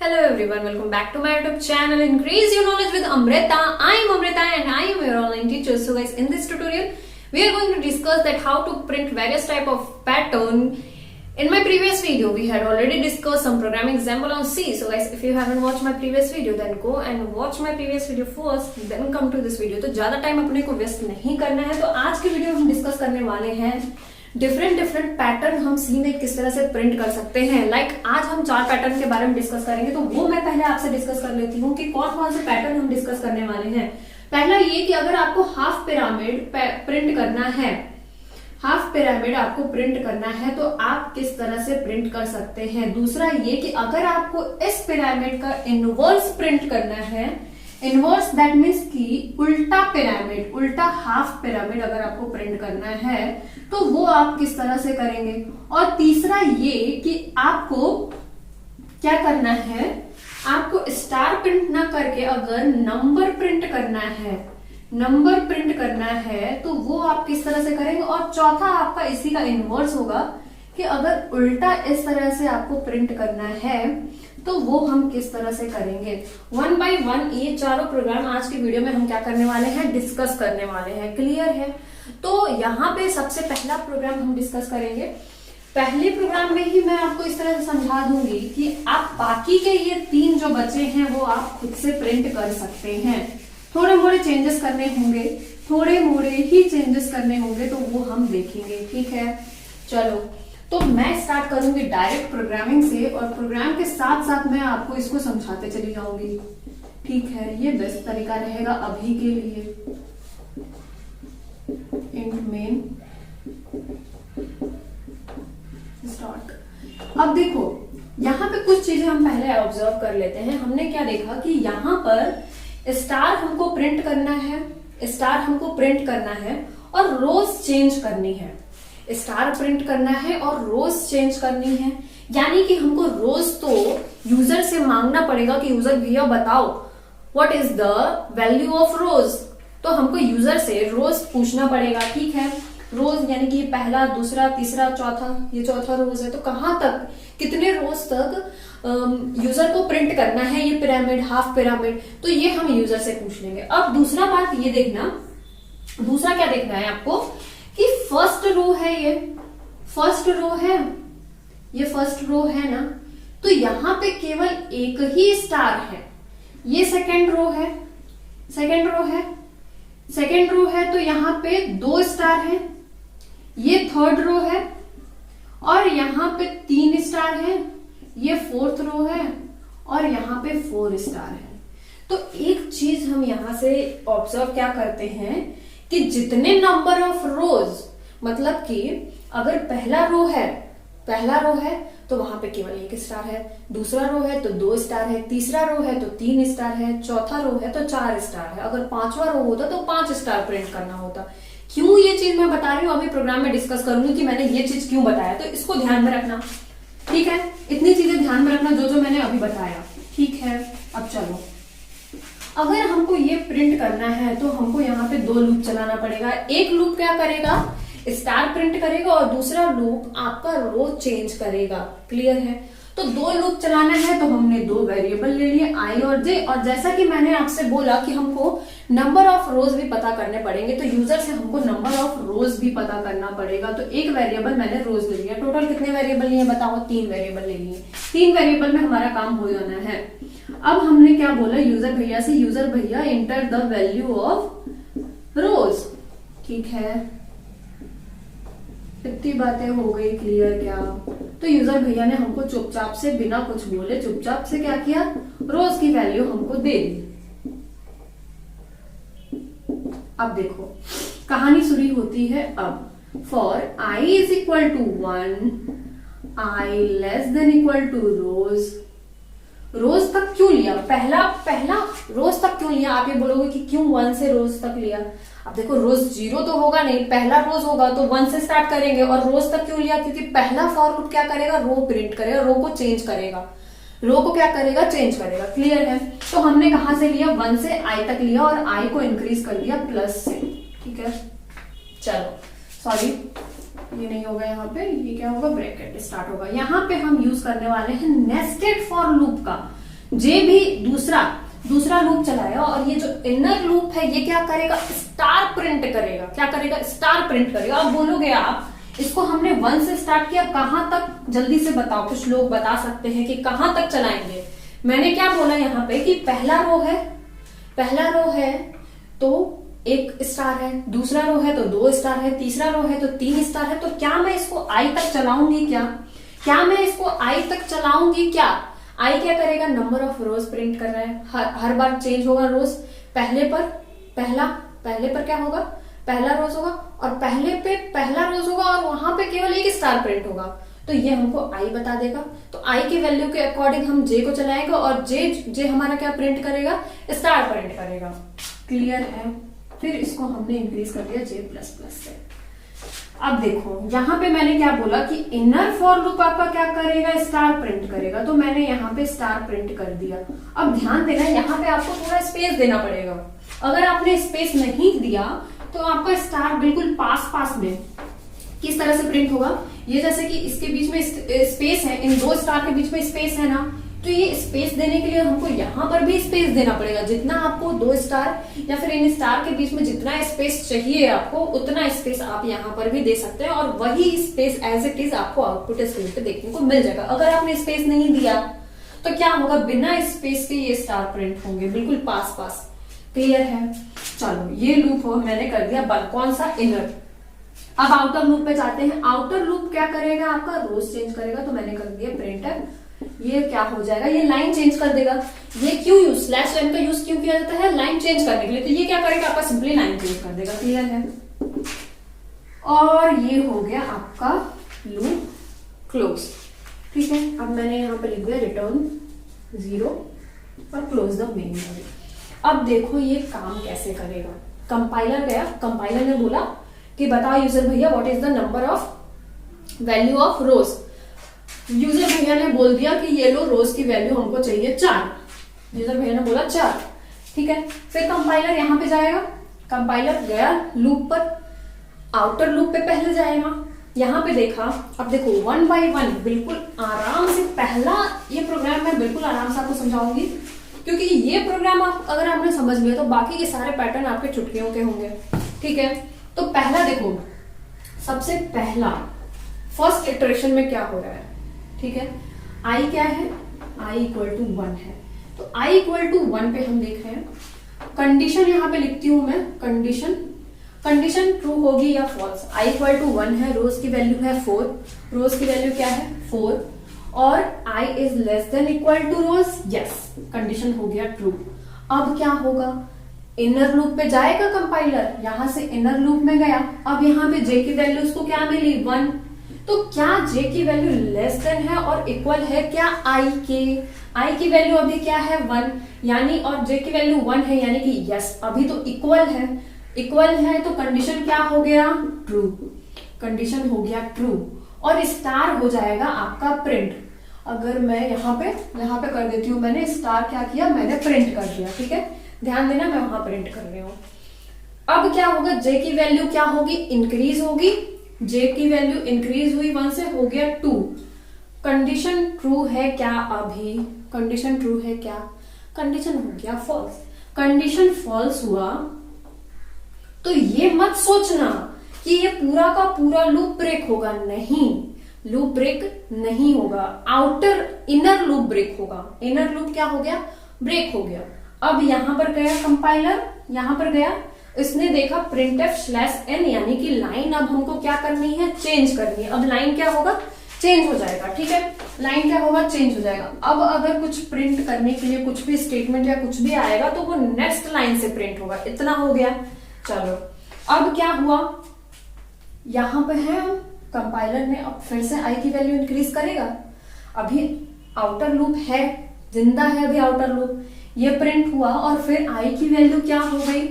Hello everyone, welcome back to my YouTube channel Increase Your Knowledge with Amrita. I am Amrita and I am your online teacher. So guys, in this tutorial we are going to discuss that how to print various type of pattern. In my previous video we had already discussed some programming example on C. So guys, if you haven't watched my previous video then go and watch my previous video first, then come to this video. तो ज्यादा time अपने को waste नहीं करना है. तो आज के वीडियो हम डिस्कस करने वाले हैं डिफरेंट पैटर्न हम सी में किस तरह से प्रिंट कर सकते हैं. आज हम 4 पैटर्न के बारे में डिस्कस करेंगे. तो वो मैं पहले आपसे डिस्कस कर लेती हूँ कि कौन कौन से पैटर्न हम डिस्कस करने वाले हैं. पहला ये कि अगर आपको हाफ पिरामिड प्रिंट करना है, हाफ पिरामिड आपको प्रिंट करना है तो आप किस तरह से प्रिंट कर सकते हैं. दूसरा ये कि अगर आपको इस पिरामिड का इनवर्स प्रिंट करना है, इनवर्स दैट मीन्स कि उल्टा पिरामिड, उल्टा हाफ पिरामिड अगर आपको प्रिंट करना है तो वो आप किस तरह से करेंगे. और तीसरा ये कि आपको क्या करना है, आपको स्टार प्रिंट ना करके अगर नंबर प्रिंट करना है, नंबर प्रिंट करना है तो वो आप किस तरह से करेंगे. और चौथा आपका इसी का इनवर्स होगा कि अगर उल्टा इस तरह से आपको प्रिंट करना है तो वो हम किस तरह से करेंगे. 1 बाय 1 ये चारों प्रोग्राम आज की वीडियो में हम क्या करने वाले हैं, डिस्कस करने वाले हैं. क्लियर है. तो यहाँ पे सबसे पहला प्रोग्राम हम डिस्कस करेंगे. पहले प्रोग्राम में ही मैं आपको इस तरह से समझा दूंगी कि आप बाकी के ये 3 जो बचे हैं वो आप खुद से प्रिंट कर सकते हैं. थोड़े मोड़े चेंजेस करने होंगे, थोड़े मोड़े ही चेंजेस करने होंगे तो वो हम देखेंगे. ठीक है, चलो. तो मैं स्टार्ट करूंगी डायरेक्ट प्रोग्रामिंग से और प्रोग्राम के साथ साथ मैं आपको इसको समझाते चली जाऊंगी. ठीक है, ये बेस्ट तरीका रहेगा अभी के लिए. Int main start. अब देखो यहाँ पे कुछ चीजें हम पहले ऑब्जर्व कर लेते हैं. हमने क्या देखा कि यहाँ पर स्टार हमको प्रिंट करना है, स्टार हमको प्रिंट करना है और रोज चेंज करनी है. स्टार प्रिंट करना है और रोज चेंज करनी है. यानी कि हमको रोज तो यूजर से मांगना पड़ेगा कि यूजर भैया बताओ what is the value of रोज. तो हमको यूजर से रोज पूछना पड़ेगा. ठीक है, रोज यानी कि पहला, दूसरा, तीसरा, चौथा, ये चौथा रोज है तो कहां तक, कितने रोज तक यूजर को प्रिंट करना है ये पिरामिड, हाफ पिरामिड, तो ये हम यूजर से पूछ लेंगे. अब दूसरा बात ये देखना, दूसरा क्या देखना है आपको कि फर्स्ट रो है, ये फर्स्ट रो है, ये फर्स्ट रो है ना, तो यहां पे केवल एक ही स्टार है. ये सेकेंड रो है, सेकेंड रो है, सेकेंड रो है तो यहां पे 2 स्टार है. ये थर्ड रो है और यहां पे 3 स्टार है. ये फोर्थ रो है और यहां पे 4 स्टार है. तो एक चीज हम यहां से ऑब्जर्व क्या करते हैं कि जितने नंबर ऑफ रोज, मतलब कि अगर पहला रो है, पहला रो है तो वहां पे केवल 1 स्टार है, दूसरा रो है तो 2 स्टार है, तीसरा रो है तो 3 स्टार है, चौथा रो है तो 4 स्टार है. अगर 5वां रो होता तो 5 स्टार प्रिंट करना होता. क्यों ये चीज मैं बता रही हूँ अभी प्रोग्राम में डिस्कस करूंगी कि मैंने ये चीज क्यों बताया, तो इसको ध्यान में रखना. ठीक है, इतनी चीजें ध्यान में रखना जो जो मैंने अभी बताया. ठीक है, अब चलो, अगर हमको ये प्रिंट करना है तो हमको यहाँ पे 2 लूप चलाना पड़ेगा. एक लूप क्या करेगा, स्टार प्रिंट करेगा और दूसरा लूप आपका रो चेंज करेगा. क्लियर है. तो 2 लूप चलाना है तो हमने 2 वेरिएबल ले लिए आई और जे. और जैसा कि मैंने आपसे बोला कि हमको नंबर ऑफ रोज भी पता करने पड़ेंगे तो यूजर से हमको नंबर ऑफ रोज भी पता करना पड़ेगा. तो एक वेरिएबल मैंने रोज ले लिया. टोटल कितने वेरिएबल लिए बताओ, 3 वेरिएबल ले लिए. 3 वेरिएबल में हमारा काम हो जाना है. अब हमने क्या बोला यूजर भैया से, यूजर भैया एंटर द वैल्यू ऑफ रोज. ठीक है, इतनी बातें हो गई क्लियर क्या. तो यूजर भैया ने हमको चुपचाप से, बिना कुछ बोले, चुपचाप से क्या किया, रोज की वैल्यू हमको दे दी. अब देखो कहानी शुरू होती है. अब for i is equal to 1, i less than equal to rows. Rows तक क्यों लिया, पहला रोज तक क्यों लिया. आप ये बोलोगे कि क्यों 1 से रोज तक लिया. अब देखो रोज 0 तो होगा नहीं, पहला रोज होगा तो 1 से स्टार्ट करेंगे. और रोज तक क्यों लिया, क्योंकि पहला फॉर लूप क्या करेगा, रो प्रिंट करेगा, रो को चेंज करेगा, रो को क्या करेगा, चेंज करेगा. क्लियर है. तो हमने कहां से लिया, 1 से आई तक लिया और आई को इंक्रीज कर दिया प्लस से. ठीक है, चलो सॉरी ये नहीं होगा, यहाँ पे ये क्या होगा, ब्रैकेट स्टार्ट होगा. यहाँ पे हम यूज करने वाले हैं नेस्टेड फॉर लूप का. जे भी दूसरा लूप चलाएगा और ये जो इनर लूप है ये क्या करेगा, स्टार प्रिंट करेगा। क्या करेगा, स्टार प्रिंट करेगा। अब बोलोगे आप इसको हमने 1 से स्टार्ट किया, कहां तक, जल्दी से बताओ। कुछ लोग बता सकते हैं कि कहां तक चलाएंगे। मैंने क्या बोला यहाँ पे कि पहला रो है तो 1 स्टार है, दूसरा रो है तो 2 स्टार है, तीसरा रो है तो 3 स्टार है। तो क्या मैं इसको आई तक चलाऊंगी? क्या मैं इसको आई तक चलाऊंगी? क्या आई क्या करेगा, नंबर ऑफ रोज प्रिंट कर रहा है। हर बार चेंज होगा रोज। पहले पर क्या होगा, पहला रोज होगा और पहले पे पहला रोज होगा और वहां पे केवल 1 स्टार प्रिंट होगा। तो ये हमको आई बता देगा। तो आई के वैल्यू के अकॉर्डिंग हम जे को चलाएगा और जे हमारा क्या प्रिंट करेगा, स्टार प्रिंट करेगा। क्लियर है। फिर इसको हमने इंक्रीज कर दिया जे प्लस प्लस से। अब देखो यहाँ पे मैंने क्या बोला कि इनर फॉर लूप आपका क्या करेगा, स्टार प्रिंट करेगा। तो मैंने यहाँ पे स्टार प्रिंट कर दिया। अब ध्यान देना, यहाँ पे आपको थोड़ा स्पेस देना पड़ेगा। अगर आपने स्पेस नहीं दिया तो आपका स्टार बिल्कुल पास में किस तरह से प्रिंट होगा, ये जैसे कि इसके बीच में स्पेस है, इन 2 स्टार के बीच में स्पेस है ना, तो ये स्पेस देने के लिए हमको यहाँ पर भी स्पेस देना पड़ेगा। जितना आपको 2 स्टार या फिर इन स्टार के बीच में जितना स्पेस चाहिए आपको, उतना स्पेस आप यहाँ पर भी दे सकते हैं और वही स्पेस एज इट इज आपको आउटपुट स्क्रीन पे देखने को मिल जाएगा। अगर आपने स्पेस नहीं दिया तो क्या होगा, बिना स्पेस के ये स्टार प्रिंट होंगे, बिल्कुल पास। क्लियर है। चलो ये लूप हो मैंने कर दिया बंद। कौन सा, इनर। अब आउटर लूप पे जाते हैं। आउटर लूप क्या करेगा, आपका रोज चेंज करेगा। तो मैंने कर दिया प्रिंटर। ये क्या हो जाएगा, ये लाइन चेंज कर देगा। ये क्यों यूज, स्लैश लाइन का यूज क्यों किया जाता है, लाइन चेंज करने के लिए। तो ये क्या करेगा, आपका सिंपली लाइन चेंज कर देगा। क्लियर है। और ये हो गया आपका लूप क्लोज। ठीक है। अब मैंने यहाँ पे लिख दिया रिटर्न 0 और क्लोज द मेन मेमोरी। अब देखो ये काम कैसे करेगा। कंपाइलर गया, कंपाइलर ने बोला कि बताओ यूजर भैया what is the number of value of rose. User भैया ने बोल दिया कि ये लो रोज की वैल्यू हमको चाहिए 4। यूजर भैया ने बोला 4। ठीक है। फिर कंपाइलर यहां पे जाएगा, कंपाइलर गया लूप पर, आउटर लूप पे पहले जाएगा। यहां पे देखा, अब देखो 1 by 1 बिल्कुल आराम से पहला ये प्रोग्राम मैं बिल्कुल आराम से आपको समझाऊंगी, क्योंकि ये प्रोग्राम आप अगर आपने समझ लिया तो बाकी के सारे पैटर्न आपके चुटकियों के होंगे। ठीक है। तो पहला देखो, सबसे पहला फर्स्ट इटरेशन में क्या हो रहा है। ठीक है। आई क्या है, आई इक्वल टू 1 है। तो आई इक्वल टू 1 पे हम देख रहे हैं। कंडीशन यहां पे लिखती हूं मैं, कंडीशन ट्रू होगी या फॉल्स। आई इक्वल टू 1 है, रोज की वैल्यू है 4, रोज की वैल्यू क्या है 4 और i is less than equal to rows, yes, condition हो गया ट्रू। अब क्या होगा, इनर लूप पे जाएगा कंपाइलर, यहां से इनर लूप में गया। अब यहाँ पे जे की वैल्यू उसको क्या मिली 1। तो क्या जे की वैल्यू लेस देन है और इक्वल है क्या आई के। आई की वैल्यू अभी क्या है 1, यानी और जे की वैल्यू 1 है, यानी कि यस अभी तो इक्वल है। तो कंडीशन क्या हो गया, ट्रू। कंडीशन हो गया ट्रू और स्टार हो जाएगा आपका प्रिंट। अगर मैं यहाँ पे कर देती हूँ, मैंने स्टार क्या किया, मैंने प्रिंट कर दिया। ठीक है। ध्यान देना मैं वहां प्रिंट कर रही हूं। अब क्या होगा, जे की वैल्यू क्या होगी, इंक्रीज होगी। जे की वैल्यू इंक्रीज हुई 1 से, हो गया 2। कंडीशन ट्रू है क्या, अभी कंडीशन ट्रू है क्या, कंडीशन हो गया फॉल्स। कंडीशन फॉल्स हुआ तो ये मत सोचना कि ये पूरा का पूरा लूप ब्रेक होगा, नहीं, लूप ब्रेक नहीं होगा, इनर लूप ब्रेक होगा। इनर लूप क्या हो गया, ब्रेक हो गया। अब यहां पर गया कंपाइलर, यहां पर गया, इसने देखा printf/n, यानी कि लाइन अब हमको क्या करनी है, चेंज करनी है। अब लाइन क्या होगा, चेंज हो जाएगा। ठीक है। लाइन क्या होगा, चेंज हो जाएगा। अब अगर कुछ प्रिंट करने के लिए कुछ भी स्टेटमेंट या कुछ भी आएगा तो वो नेक्स्ट लाइन से प्रिंट होगा। इतना हो गया। चलो अब क्या हुआ, यहां पे है कंपाइलर ने अब फिर से आई की वैल्यू इंक्रीज करेगा। अभी आउटर लूप है, जिंदा है अभी आउटर लूप, ये प्रिंट हुआ और फिर आई की वैल्यू क्या हो गई,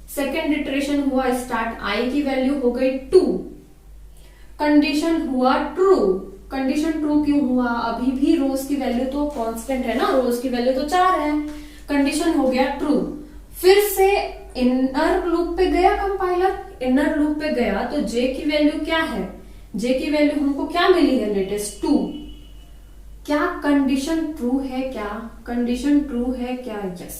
सेकेंड इटरेशन हुआ स्टार्ट, आई की वैल्यू हो गई 2। कंडीशन हुआ ट्रू। कंडीशन ट्रू क्यों हुआ, अभी भी रोज की वैल्यू तो कांस्टेंट है ना, रोज की वैल्यू तो 4 है। कंडीशन हो गया ट्रू। फिर से इनर लूप पे गया कंपाइलर, इनर लूप पे गया तो जे की वैल्यू क्या है, जे की वैल्यू हमको क्या मिली है लेटेस्ट 2। क्या कंडीशन ट्रू है? क्या कंडीशन ट्रू है? क्या? यस,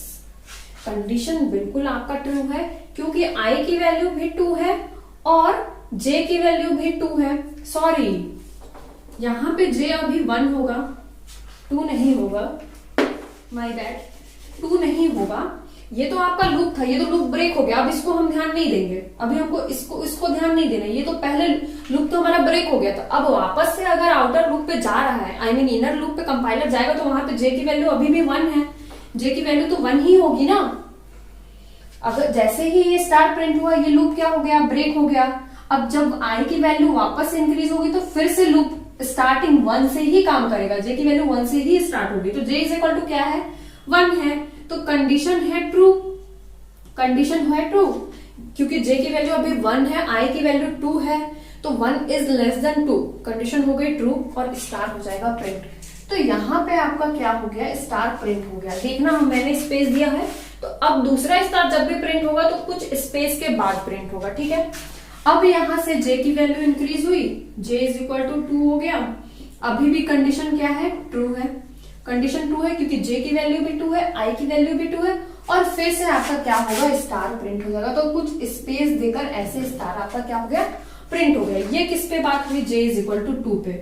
कंडीशन बिल्कुल आपका ट्रू है, क्योंकि आई की वैल्यू भी 2 है और जे की वैल्यू भी 2 है। सॉरी, यहां पे जे अभी 1 होगा, 2 नहीं होगा, माय बैड, 2 नहीं होगा। ये तो आपका लूप था, ये तो लूप ब्रेक हो गया, अब इसको हम ध्यान नहीं देंगे, अभी हमको इसको ध्यान नहीं देना। ये तो पहले लूप तो हमारा ब्रेक हो गया था। अब वापस से अगर आउटर लूप पे जा रहा है, आई मीन इनर लूप पे कंपाइलर जाएगा, तो वहां पे जे की वैल्यू अभी भी 1 है, जे की वैल्यू तो 1 ही होगी ना। अगर जैसे ही ये स्टार प्रिंट हुआ, ये लूप क्या हो गया? ब्रेक हो गया। अब जब आई की वैल्यू वापस से इंक्रीज होगी तो फिर से लूप स्टार्टिंग 1 से ही काम करेगा, जे की वैल्यू 1 से ही स्टार्ट होगी। तो जे इज इक्वल टू क्या है? 1 है, तो कंडीशन है ट्रू, कंडीशन है ट्रू, क्योंकि जे की वैल्यू अभी 1 है, आई की वैल्यू 2 है, तो 1 इज लेस देन 2, कंडीशन हो गई ट्रू और स्टार हो जाएगा प्रिंट। तो यहाँ पे आपका क्या हो गया? स्टार प्रिंट हो गया। देखना, मैंने स्पेस दिया है, तो अब दूसरा स्टार जब भी प्रिंट होगा तो कुछ स्पेस के बाद प्रिंट होगा, ठीक है। अब यहां से जे की वैल्यू इंक्रीज हुई, जे इज इक्वल टू 2 हो गया। अभी भी कंडीशन क्या है? ट्रू है, कंडीशन ट्रू है, क्योंकि जे की वैल्यू भी 2 है, आई की वैल्यू भी 2 है, और फिर से आपका क्या होगा? स्टार प्रिंट हो जाएगा। तो कुछ स्पेस देकर ऐसे स्टार आपका क्या हो गया? प्रिंट हो गया। ये किस पे बात हुई? जे इज इक्वल टू 2 पे।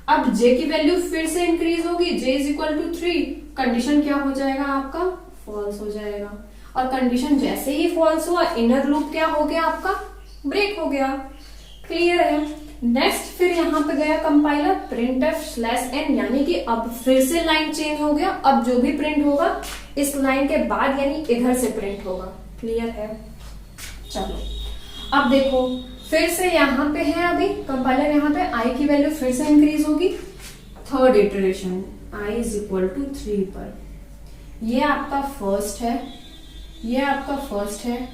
अब जे की वैल्यू फिर से इंक्रीज होगी, जे इज इक्वल टू 3, कंडीशन क्या हो जाएगा आपका? फॉल्स हो जाएगा। और कंडीशन जैसे ही फॉल्स हुआ, इनर लूप क्या हो गया आपका? ब्रेक हो गया। क्लियर है? नेक्स्ट फिर यहां पे गया कंपाइलर printf/n, यानी कि अब फिर से लाइन चेंज हो गया। अब जो भी प्रिंट होगा इस लाइन के बाद, यानी इधर से प्रिंट होगा। क्लियर है? चलो अब देखो, फिर से यहां पे है अभी कंपाइलर, यहां पे आई की वैल्यू फिर से इंक्रीज होगी, third iteration I is equal to 3 पर। ये आपका फर्स्ट है, ये आपका फर्स्ट है,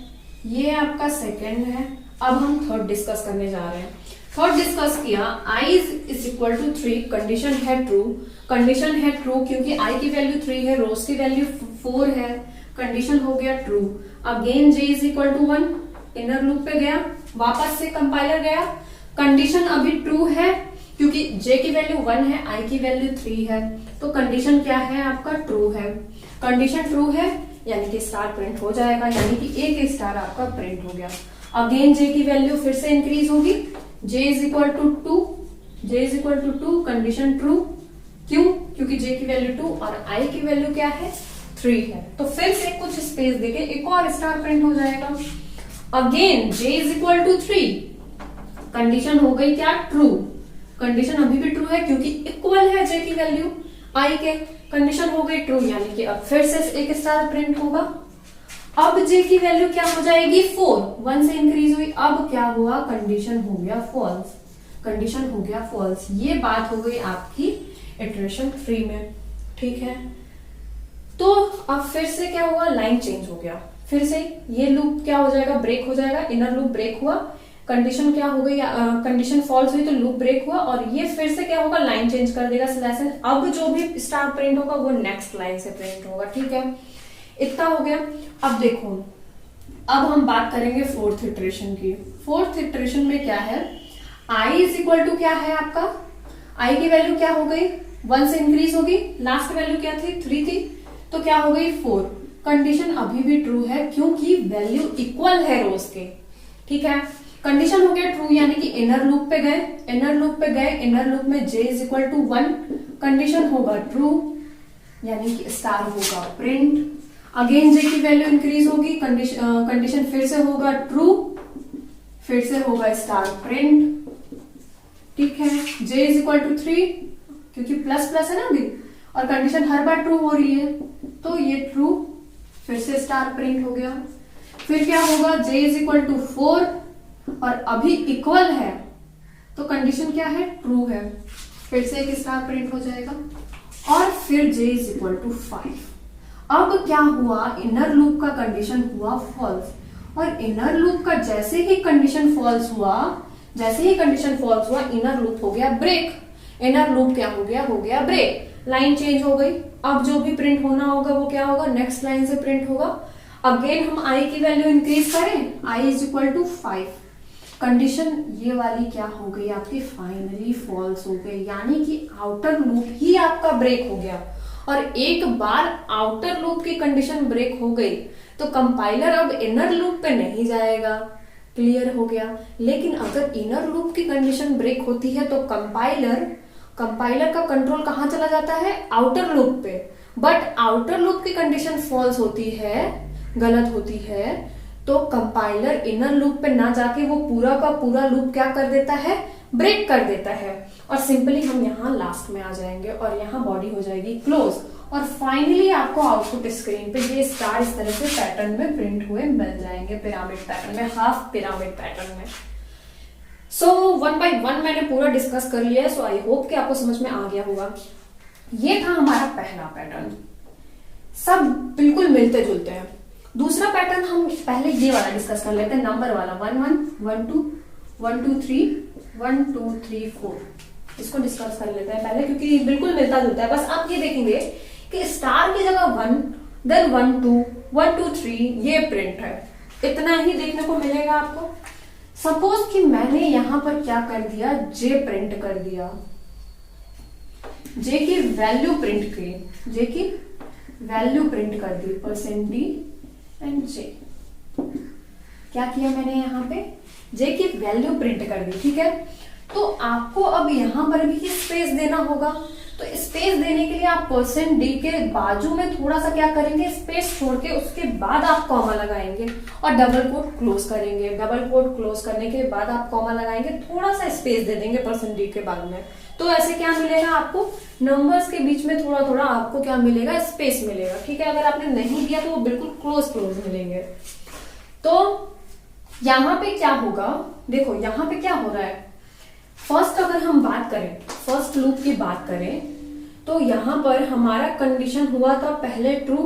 ये आपका सेकेंड है। अब हम थर्ड डिस्कस करने जा रहे हैं। थर्ड डिस्कस किया, i is equal to 3, condition है ट्रू, कंडीशन है ट्रू क्योंकि i की वैल्यू 3 है, रोज की वैल्यू 4 है, कंडीशन हो गया true. Again j is equal to 1, inner loop पे गया, वापस से कंपाइलर गया, कंडीशन अभी ट्रू है क्योंकि j की वैल्यू 1 है, i की वैल्यू 3 है, तो कंडीशन क्या है आपका? ट्रू है। कंडीशन ट्रू है यानी कि स्टार प्रिंट हो जाएगा, यानी कि एक स्टार आपका प्रिंट हो गया। अगेन j की वैल्यू फिर से इंक्रीज होगी, j is equal to 2, j is equal to 2, condition true. क्यों? क्योंकि j की वैल्यू 2 और i की वैल्यू क्या है? 3 है। तो फिर से कुछ स्पेस देके एक और स्टार प्रिंट हो जाएगा। Again j is equal to 3, condition हो गई क्या? ट्रू। कंडीशन अभी भी ट्रू है क्योंकि इक्वल है j की वैल्यू i के, कंडीशन हो गई ट्रू, यानी कि अब फिर से एक स्टार प्रिंट होगा। अब j की वैल्यू क्या हो जाएगी? 4, 1 से इंक्रीज हुई, अब क्या हुआ? कंडीशन हो गया फॉल्स, कंडीशन हो गया फॉल्स। ये बात हो गई आपकी इटरेशन 3 में, ठीक है। तो अब फिर से क्या हुआ? लाइन चेंज हो गया, फिर से ये लूप क्या हो जाएगा? ब्रेक हो जाएगा, इनर लूप ब्रेक हुआ, कंडीशन क्या हो गई? कंडीशन फॉल्स हुई तो लूप ब्रेक हुआ, और ये फिर से क्या होगा? लाइन चेंज कर देगा स्लैश n। अब जो भी स्टार प्रिंट होगा वो नेक्स्ट लाइन से प्रिंट होगा, ठीक है। इतना हो गया। अब देखो, अब हम बात करेंगे फोर्थ इटरेशन की। फोर्थ इटरेशन में क्या है? i इज इक्वल टू क्या है आपका? i की वैल्यू क्या हो गई? 1 से इंक्रीज होगी, लास्ट वैल्यू क्या थी? 3 थी, तो क्या हो गई? 4। कंडीशन अभी भी ट्रू है क्योंकि वैल्यू इक्वल है रोज के, ठीक है। कंडीशन हो गया ट्रू, यानी कि इनर लूप पे गए, इनर लूप पे गए, इनर लूप में j is equal to 1, condition होगा ट्रू, यानी कि स्टार होगा प्रिंट। अगेन j की वैल्यू इंक्रीज होगी, कंडीशन फिर से होगा ट्रू, फिर से होगा स्टार प्रिंट, ठीक है। j इज इक्वल टू 3 क्योंकि प्लस प्लस है ना अभी, और कंडीशन हर बार ट्रू हो रही है, तो ये ट्रू, फिर से स्टार प्रिंट हो गया। फिर क्या होगा? j इज इक्वल टू 4 और अभी इक्वल है, तो कंडीशन क्या है? ट्रू है, फिर से एक स्टार प्रिंट हो जाएगा। और फिर j इज इक्वल टू 5। अब क्या हुआ? इनर लूप का कंडीशन हुआ फॉल्स, और इनर लूप का जैसे ही कंडीशन फॉल्स हुआ, जैसे ही कंडीशन फॉल्स हुआ, इनर लूप हो गया ब्रेक। इनर लूप क्या हो गया? हो गया ब्रेक, लाइन चेंज हो गई। अब जो भी प्रिंट होना होगा वो क्या होगा? नेक्स्ट लाइन से प्रिंट होगा। अगेन हम i की वैल्यू इंक्रीज करें, i is equal to 5, condition ये वाली क्या हो गई आपकी, फाइनली फॉल्स हो गई, यानी कि आउटर लूप ही आपका ब्रेक हो गया। और एक बार आउटर लूप की कंडीशन ब्रेक हो गई तो कंपाइलर अब इनर लूप पे नहीं जाएगा, क्लियर हो गया। लेकिन अगर इनर लूप की कंडीशन ब्रेक होती है तो कंपाइलर का कंट्रोल कहां चला जाता है, आउटर लूप पे। बट आउटर लूप की कंडीशन फॉल्स होती है, गलत होती है, तो कंपाइलर इनर लूप पे ना जाके वो पूरा का पूरा लूप क्या कर देता है, ब्रेक कर देता है। और सिंपली हम यहाँ लास्ट में आ जाएंगे और यहाँ बॉडी हो जाएगी क्लोज। और फाइनली आपको आउटपुट स्क्रीन पे ये स्टार इस तरह से पैटर्न में प्रिंट हुए मिल जाएंगे, पिरामिड पैटर्न में, हाफ पिरामिड पैटर्न में। सो 1 by 1 मैंने पूरा डिस्कस कर लिया है। सो आई होप कि आपको समझ में आ गया होगा। ये था हमारा पहला पैटर्न, सब बिल्कुल मिलते जुलते हैं। दूसरा पैटर्न हम पहले ये वाला डिस्कस कर लेते हैं, नंबर वाला 1 1 1 2 1 2 3 1 2 3 4। इसको डिस्कस कर लेते हैं पहले, क्योंकि बिल्कुल मिलता जुलता है। बस आप ये देखेंगे कि स्टार की जगह 1, देन 1 2 1 2 3 ये प्रिंट है, इतना ही देखने को मिलेगा आपको। सपोज कि मैंने यहां पर क्या कर दिया, जे प्रिंट कर दिया, जे की वैल्यू प्रिंट की, जे की वैल्यू प्रिंट कर दी, %d एंड जे। क्या किया मैंने यहाँ पे, जे की वैल्यू प्रिंट कर दी, ठीक है। तो आपको अब यहां पर भी स्पेस देना होगा। तो स्पेस देने के लिए आप %d के बाजू में थोड़ा सा क्या करेंगे, स्पेस छोड़ के उसके बाद आप कॉमा लगाएंगे और डबल कोट क्लोज करेंगे। डबल कोट क्लोज करने के बाद आप कॉमा लगाएंगे, थोड़ा सा स्पेस दे देंगे %d के बाद में। तो ऐसे क्या मिलेगा आपको, नंबर्स के बीच में थोड़ा थोड़ा आपको क्या मिलेगा, स्पेस मिलेगा, ठीक है। अगर आपने नहीं दिया तो वो बिल्कुल क्लोज मिलेंगे। तो यहां पे क्या होगा, देखो यहां पे क्या हो रहा है। फर्स्ट अगर हम बात करें, फर्स्ट लूप की बात करें, तो यहां पर हमारा कंडीशन हुआ था पहले ट्रू,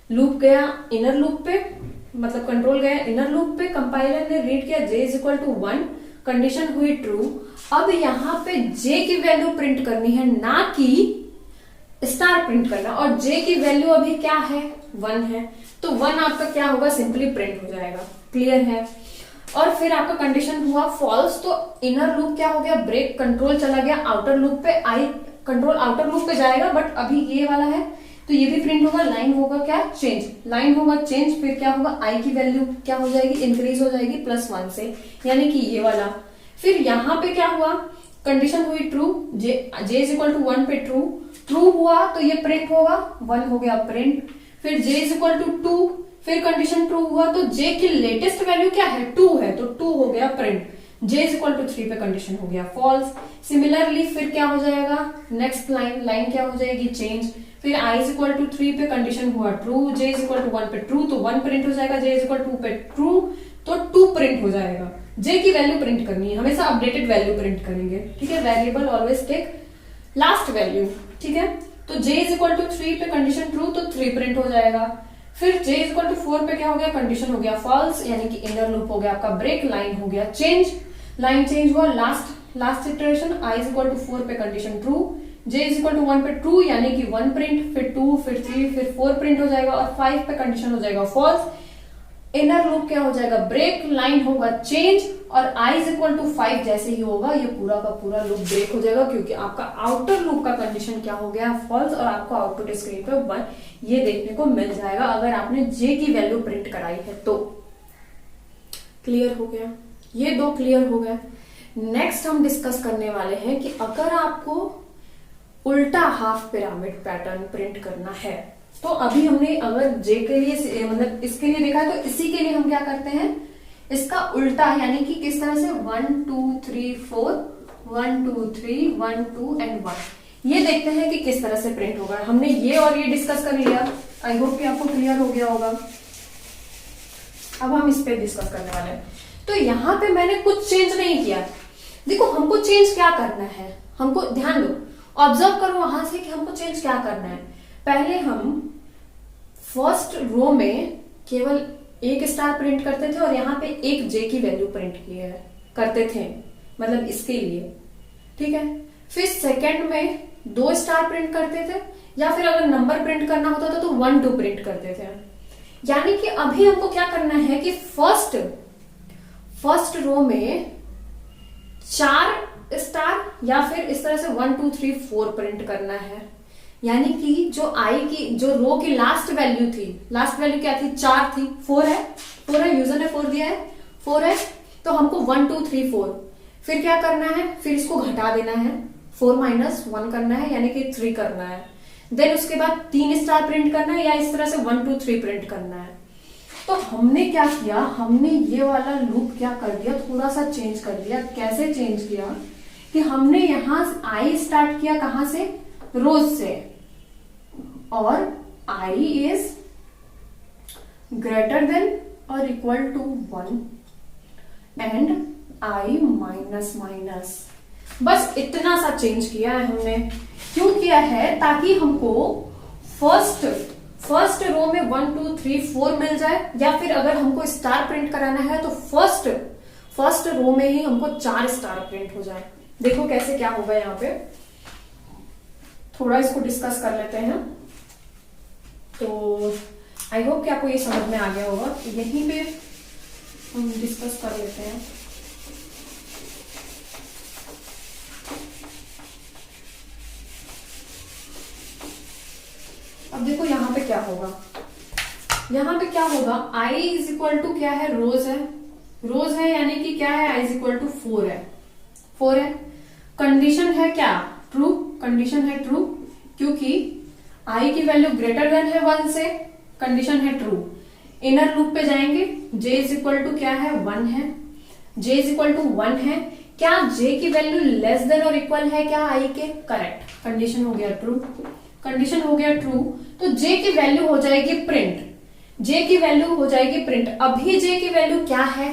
लूप गया इनर लूप पे, मतलब कंट्रोल गया इनर लूप पे, कंपाइलर ने रीड किया j = 1, कंडीशन हुई ट्रू। अब यहाँ पे j की वैल्यू प्रिंट करनी है, ना कि स्टार प्रिंट करना। और j की वैल्यू अभी क्या है, 1 है, तो 1 आपका क्या होगा, सिंपली प्रिंट हो जाएगा, क्लियर है। और फिर आपका कंडीशन हुआ फॉल्स, तो इनर लूप क्या हो गया, ब्रेक, कंट्रोल चला गया आउटर लूप पे, आई कंट्रोल आउटर लूप पे जाएगा, बट अभी ये वाला है तो ये भी प्रिंट होगा। लाइन होगा क्या, चेंज, लाइन होगा चेंज, फिर क्या होगा, आई की वैल्यू क्या हो जाएगी, इंक्रीज हो जाएगी +1 से, यानी कि ये वाला। फिर यहाँ पे क्या हुआ, कंडीशन हुई ट्रू, j = 1 पे ट्रू हुआ तो ये प्रिंट होगा, 1 हो गया प्रिंट। फिर j = 2, फिर कंडीशन ट्रू हुआ तो j की लेटेस्ट वैल्यू क्या है, 2 है, तो 2 हो गया प्रिंट। j = 3 पे कंडीशन हो गया फॉल्स। सिमिलरली फिर क्या हो जाएगा, नेक्स्ट लाइन क्या हो जाएगी, चेंज। फिर i = 3 पे कंडीशन हुआ ट्रू, j = 1 पे ट्रू तो 1 प्रिंट हो जाएगा, j = 2 पे ट्रू तो 2 प्रिंट हो जाएगा। j की वैल्यू प्रिंट करनी है, हमेशा अपडेटेड वैल्यू प्रिंट करेंगे, ठीक है। Variable always take last value, ठीक है। तो j = 3 पे कंडीशन ट्रू तो 3 प्रिंट हो जाएगा। फिर j = 4 पे क्या हो गया, कंडीशन हो गया फॉल्स, यानी कि इनर लूप हो गया आपका ब्रेक, लाइन हो गया चेंज, लाइन चेंज हुआ, लास्ट इटरेशन i = 4 पे कंडीशन ट्रू, j = 1 पे ट्रू यानी कि 1 प्रिंट, फिर 2, फिर 3, फिर 4 प्रिंट हो जाएगा, और 5 पे कंडीशन हो जाएगा फॉल्स। इनर लूप क्या हो जाएगा, ब्रेक, लाइन होगा चेंज, और i = 5 जैसे ही होगा ये पूरा का पूरा लूप ब्रेक हो जाएगा, क्योंकि आपका आउटर लूप का कंडीशन क्या हो गया, फॉल्स, और आपको आउटपुट स्क्रीन पे 1 ये देखने को मिल जाएगा अगर आपने j की वैल्यू प्रिंट कराई है तो। क्लियर हो गया, ये 2 क्लियर हो गए। नेक्स्ट हम डिस्कस करने वाले हैं कि अगर आपको उल्टा हाफ पिरामिड पैटर्न प्रिंट करना है, तो अभी हमने अगर जे के लिए मतलब इसके लिए देखा है, तो इसी के लिए हम क्या करते हैं, इसका उल्टा, यानी कि किस तरह से 1 2 3 4 1 2 3 1 2 एंड 1 ये देखते हैं कि किस तरह से प्रिंट होगा। हमने ये और ये डिस्कस कर लिया, आई होप कि आपको क्लियर हो गया होगा। अब हम इस पे डिस्कस करने वाले हैं। तो यहाँ पे मैंने कुछ चेंज नहीं किया। देखो हमको चेंज क्या करना है, हमको ध्यान दो, ऑब्जर्व करो वहां से कि हमको चेंज क्या करना है। पहले हम फर्स्ट रो में केवल एक स्टार प्रिंट करते थे और यहाँ पे एक जे की वैल्यू प्रिंट किए करते थे, मतलब इसके लिए, ठीक है। फिर सेकंड में 2 स्टार प्रिंट करते थे, या फिर अगर नंबर प्रिंट करना होता था तो 1 2 प्रिंट करते थे। यानी कि अभी हमको क्या करना है कि फर्स्ट रो में 4 स्टार या फिर इस तरह से 1 2 3 4 प्रिंट करना है। यानी कि जो आई की जो रो की लास्ट वैल्यू थी, लास्ट वैल्यू क्या थी, 4 थी, 4 है, यूजर ने 4 दिया है, 4 है, तो हमको 1 2 3 4 फिर क्या करना है, फिर इसको घटा देना है, 4 माइनस 1 करना है यानी कि 3 करना है। देन उसके बाद 3 स्टार प्रिंट करना है या इस तरह से 1 2 3 प्रिंट करना है। तो हमने क्या किया, हमने ये वाला लूप क्या कर दिया, थोड़ा सा चेंज कर दिया। कैसे चेंज किया कि हमने यहां आई स्टार्ट किया, कहां से, रोज से, और आई इज ग्रेटर देन और equal to 1 and i minus minus. बस इतना सा चेंज किया है हमने। क्यों किया है, ताकि हमको फर्स्ट रो में 1 2 3 4 मिल जाए, या फिर अगर हमको स्टार प्रिंट कराना है तो फर्स्ट रो में ही हमको 4 स्टार प्रिंट हो जाए। देखो कैसे क्या होगा, यहाँ पे थोड़ा इसको डिस्कस कर लेते हैं। तो आई होप कि आपको ये समझ में आ गया होगा। यहीं पे हम डिस्कस कर लेते हैं। अब देखो यहाँ पे क्या होगा, यहाँ पे क्या होगा, i इज इक्वल टू क्या है, रोज है यानी कि क्या है, i इज इक्वल टू 4 है। कंडीशन है क्या, ट्रू, कंडीशन है ट्रू, क्योंकि i की वैल्यू ग्रेटर देन है 1 से, कंडीशन है ट्रू। इनर लूप पे जाएंगे, j इज इक्वल टू क्या है, 1 है, j इज इक्वल टू 1 है। क्या j की वैल्यू लेस देन और इक्वल है क्या i के, करेक्ट, कंडीशन हो गया ट्रू, कंडीशन हो गया ट्रू। तो j की वैल्यू हो जाएगी प्रिंट, j की वैल्यू हो जाएगी प्रिंट। अभी j की वैल्यू क्या है,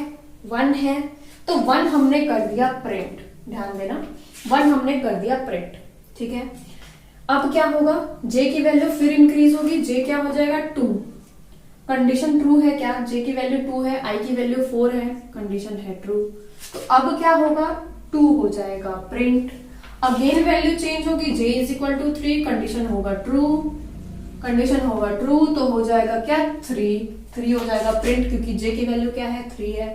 1 है, तो 1 हमने कर दिया प्रिंट, ध्यान देना, 1 हमने कर दिया प्रिंट, ठीक है। अब क्या होगा, j की वैल्यू फिर इंक्रीज होगी, j क्या हो जाएगा, 2, कंडीशन ट्रू है क्या, j की वैल्यू 2 है, i की वैल्यू 4 है, कंडीशन है ट्रू। तो अब क्या होगा, 2 हो जाएगा प्रिंट। अगेन वैल्यू चेंज होगी, j is equal to 3, condition होगा ट्रू, कंडीशन होगा ट्रू, तो हो जाएगा क्या, 3 हो जाएगा प्रिंट, क्योंकि j की वैल्यू क्या है, 3 है।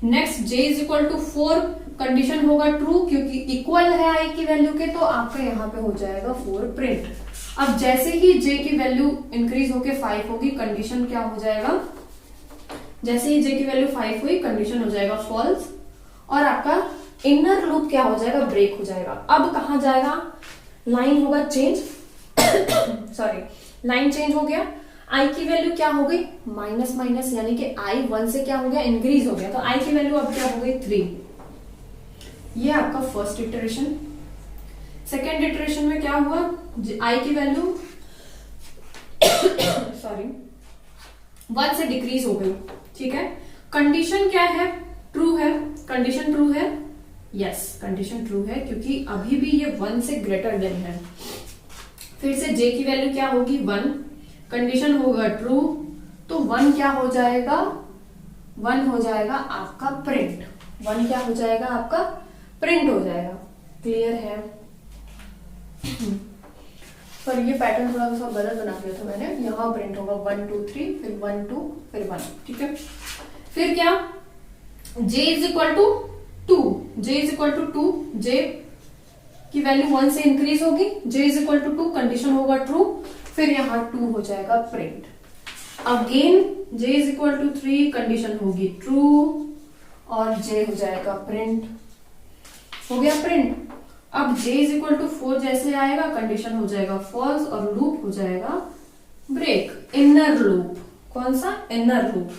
Next j is equal to 4, condition होगा ट्रू, क्योंकि इक्वल है i की वैल्यू के, तो आपका यहाँ पे हो जाएगा 4 प्रिंट। अब जैसे ही j की वैल्यू इंक्रीज होके 5 होगी, कंडीशन क्या हो जाएगा, जैसे ही j की वैल्यू 5 हुई, कंडीशन हो जाएगा फॉल्स, और आपका इनर लूप क्या हो जाएगा, ब्रेक हो जाएगा। अब कहां जाएगा, लाइन होगा चेंज सॉरी, लाइन चेंज हो गया, i की वैल्यू क्या हो गई, माइनस माइनस, यानी कि i 1 से क्या हो गया, इंक्रीज हो गया, तो i की वैल्यू अब क्या हो गई, 3। ये आपका फर्स्ट इटरेशन। सेकेंड इटरेशन में क्या हुआ, i की वैल्यू सॉरी 1 से डिक्रीज हो गई, ठीक है। कंडीशन क्या है, ट्रू है, कंडीशन ट्रू है, यस कंडीशन ट्रू है, क्योंकि अभी भी ये 1 से ग्रेटर देन है। फिर से j की वैल्यू क्या होगी, 1, कंडीशन होगा ट्रू, तो 1 क्या हो जाएगा, 1 हो जाएगा आपका प्रिंट, 1 क्या हो जाएगा आपका प्रिंट हो जाएगा। क्लियर है। पर ये पैटर्न थोड़ा सा गलत बना दिया था मैंने, यहाँ प्रिंट होगा 1 2 3 फिर 1 2 फिर 1, ठीक है। फिर क्या, j is equal to 2, j is equal to 2, j की वैल्यू 1 से इंक्रीज होगी, j is equal to 2, condition होगा ट्रू, फिर यहाँ 2 हो जाएगा print. Again j is equal to 3, condition होगी ट्रू, और j हो जाएगा प्रिंट, हो गया प्रिंट। अब j इज इक्वल टू 4 जैसे आएगा, कंडीशन हो जाएगा फॉल्स, और लूप हो जाएगा ब्रेक, इनर लूप, कौन सा, इनर लूप।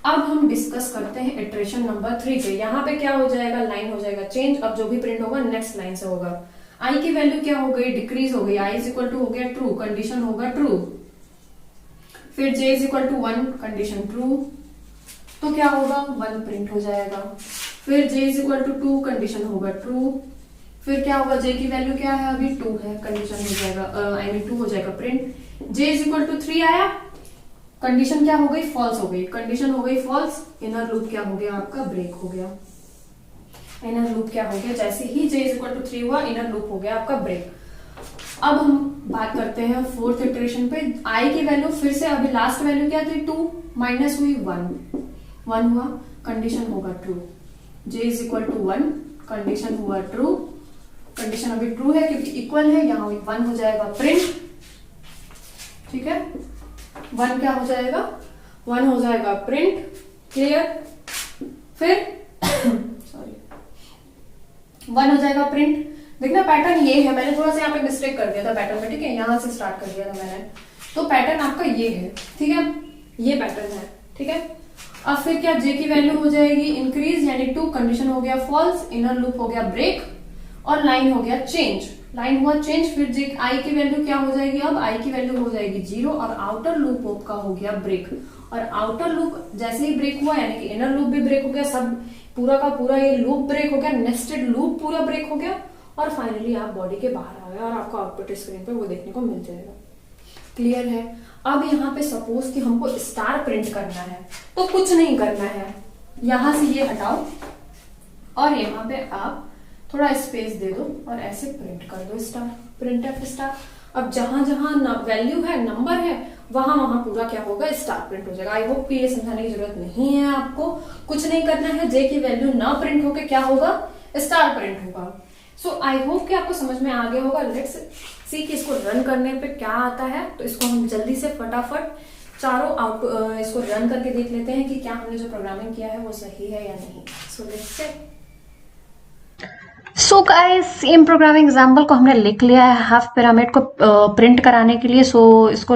अब हम डिस्कस करते हैं इटरेशन नंबर 3 पे। यहाँ पे क्या हो जाएगा, लाइन हो जाएगा चेंज, अब जो भी प्रिंट होगा नेक्स्ट लाइन से होगा। i की वैल्यू क्या हो गई, डिक्रीज हो गई, i इज इक्वल टू हो गया ट्रू, कंडीशन होगा ट्रू, फिर j is equal to 1, condition true, तो क्या होगा, 1 प्रिंट हो जाएगा। फिर j is equal to 2, condition होगा ट्रू, फिर क्या होगा, j की वैल्यू क्या है, अभी 2 है, कंडीशन हो जाएगा आई मीन 2 हो जाएगा print. j is equal to 3 आया, कंडीशन क्या हो गई, फॉल्स हो गई, कंडीशन हो गई फॉल्स, इनर लूप क्या हो गया आपका, ब्रेक हो गया। इनर लूप क्या हो गया, जैसे ही j इज इक्वल टू 3 हुआ, इनर लूप हो गया आपका ब्रेक। अब हम बात करते हैं फोर्थ इटरेशन पे। i की वैल्यू फिर से, अभी लास्ट वैल्यू क्या थी, 2, माइनस हुई 1 हुआ, कंडीशन होगा true, j is equal to 1, condition हुआ ट्रू, कंडीशन अभी ट्रू है क्योंकि इक्वल है, यहाँ 1 हो जाएगा प्रिंट, ठीक है, 1 क्या हो जाएगा, 1 हो जाएगा प्रिंट, क्लियर। फिर सॉरी 1 हो जाएगा प्रिंट। देखना पैटर्न ये है, मैंने थोड़ा सा यहाँ पे मिस्टेक कर दिया था पैटर्न में, ठीक है, यहाँ से स्टार्ट कर दिया था मैंने, तो पैटर्न आपका ये है, ठीक है, ये पैटर्न है, ठीक है। अब फिर क्या, j की वैल्यू हो जाएगी इंक्रीज यानी 2, कंडीशन हो गया फॉल्स, इनर लूप हो गया ब्रेक, और लाइन हो गया चेंज, लाइन हुआ चेंज। फिर j i की वैल्यू क्या हो जाएगी, अब i की वैल्यू हो जाएगी 0, और आउटर लूप आपका हो गया ब्रेक, और आउटर लूप जैसे ही ब्रेक हुआ यानी कि इनर लूप भी ब्रेक हो गया, सब पूरा का पूरा ये लूप ब्रेक हो गया, नेस्टेड लूप पूरा ब्रेक हो गया, और फाइनली आप बॉडी के बाहर आ गए और आपको आउटपुट स्क्रीन पे वो देखने को मिल जाएगा। क्लियर है। अब यहाँ पे सपोज कि हमको स्टार प्रिंट करना है, तो कुछ नहीं करना है, यहां से ये हटाओ और यहाँ पे आप थोड़ा स्पेस दे दो और ऐसे प्रिंट कर दो स्टार, प्रिंट एफ स्टार। अब जहां जहां वैल्यू है, नंबर है, वहां वहां पूरा क्या होगा, स्टार प्रिंट हो जाएगा। आई होप कि ये समझाने की जरूरत नहीं है आपको, कुछ नहीं करना है, जे की वैल्यू ना प्रिंट होके क्या होगा, स्टार प्रिंट होगा। सो आई होप कि आपको समझ में आ गया होगा। लेट्स सी कि इसको रन करने पे क्या आता है, तो इसको हम जल्दी से फटाफट चारों इसको रन करके देख लेते हैं कि क्या हमने जो प्रोग्रामिंग किया है वो सही है या नहीं। So let's say so guys, same programming example को हमने लिख लिया है हाफ पिरामिड को प्रिंट कराने के लिए। सो इसको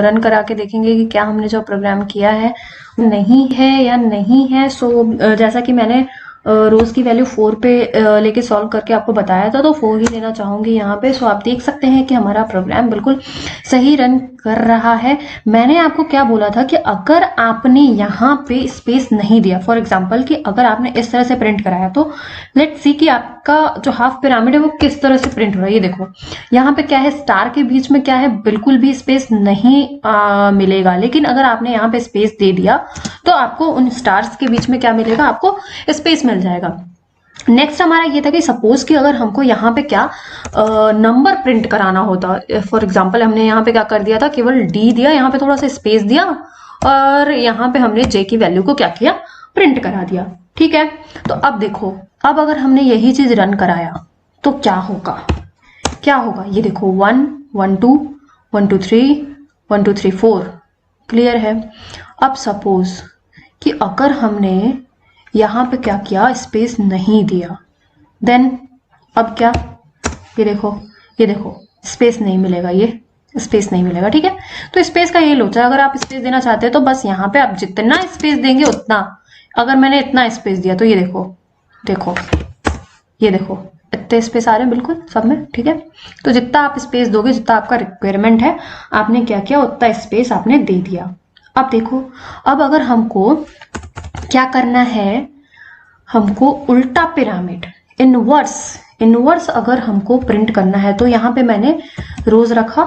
रन करा के देखेंगे कि क्या हमने जो प्रोग्राम किया है नहीं है या नहीं है। सो जैसा कि मैंने रोज की वैल्यू 4 पे लेके सॉल्व करके आपको बताया था, तो 4 ही देना चाहूंगी यहाँ पे। सो आप देख सकते हैं कि हमारा प्रोग्राम बिल्कुल सही रन कर रहा है। मैंने आपको क्या बोला था कि अगर आपने यहाँ पे स्पेस नहीं दिया, फॉर एग्जाम्पल कि अगर आपने इस तरह से प्रिंट कराया, तो लेट्स सी कि आपका जो हाफ पिरामिड है वो किस तरह से प्रिंट हो रहा है। ये देखो यहाँ पे क्या है, स्टार के बीच में क्या है, बिल्कुल भी स्पेस नहीं मिलेगा। लेकिन अगर आपने यहाँ पे स्पेस दे दिया तो आपको उन स्टार्स के बीच में क्या मिलेगा, आपको स्पेस मिल जाएगा। नेक्स्ट हमारा ये था कि सपोज कि अगर हमको यहाँ पे क्या नंबर प्रिंट कराना होता, फॉर एग्जांपल हमने यहाँ पे क्या कर दिया था, केवल डी दिया, यहाँ पे थोड़ा सा स्पेस दिया और यहाँ पे हमने जे की वैल्यू को क्या किया, प्रिंट करा दिया, ठीक है। तो अब देखो, अब अगर हमने यही चीज रन कराया तो क्या होगा, क्या होगा, ये देखो 1 1 2 1 2 3 1 2 3 4, क्लियर है। अब सपोज कि अगर हमने यहाँ पे क्या किया, स्पेस नहीं दिया, देन अब क्या, ये देखो स्पेस नहीं मिलेगा, ये स्पेस नहीं मिलेगा, ठीक है। तो स्पेस का ये लोचा, अगर आप स्पेस देना चाहते हैं तो बस यहाँ पे आप जितना स्पेस देंगे उतना, अगर मैंने इतना स्पेस दिया तो ये देखो ये देखो इतने स्पेस आ रहे हैं बिल्कुल सब में, ठीक है। तो जितना आप स्पेस दोगे, जितना आपका रिक्वायरमेंट है, आपने क्या किया, उतना स्पेस आपने दे दिया। अब देखो, अब अगर हमको क्या करना है, हमको उल्टा पिरामिड, इनवर्स अगर हमको प्रिंट करना है, तो यहाँ पे मैंने रोज रखा,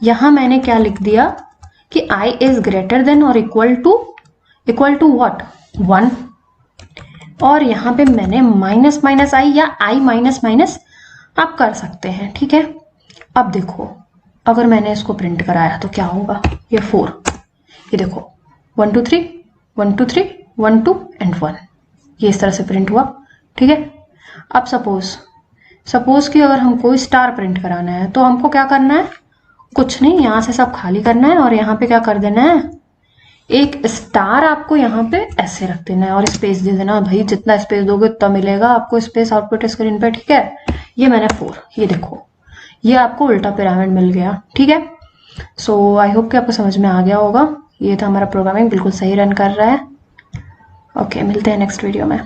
यहाँ मैंने क्या लिख दिया कि i इज ग्रेटर देन और इक्वल टू व्हाट, 1, और यहाँ पे मैंने माइनस आई या i माइनस आप कर सकते हैं, ठीक है। अब देखो, अगर मैंने इसको प्रिंट कराया तो क्या होगा, ये 4, ये देखो 1 2 3 1 2 3 1 2 एंड 1, ये इस तरह से प्रिंट हुआ, ठीक है। अब सपोज कि अगर हमको स्टार प्रिंट कराना है, तो हमको क्या करना है, कुछ नहीं, यहाँ से सब खाली करना है और यहाँ पे क्या कर देना है, एक स्टार आपको यहाँ पे ऐसे रख देना है और स्पेस दे देना। भाई जितना स्पेस दोगे उतना मिलेगा आपको स्पेस आउटपुट स्क्रीन पे, ठीक है। ये मैंने 4, ये देखो, ये आपको उल्टा पिरामिड मिल गया, ठीक है। सो आई होप कि आपको समझ में आ गया होगा। ये था हमारा प्रोग्रामिंग, बिल्कुल सही रन कर रहा है। ओके, मिलते हैं नेक्स्ट वीडियो में।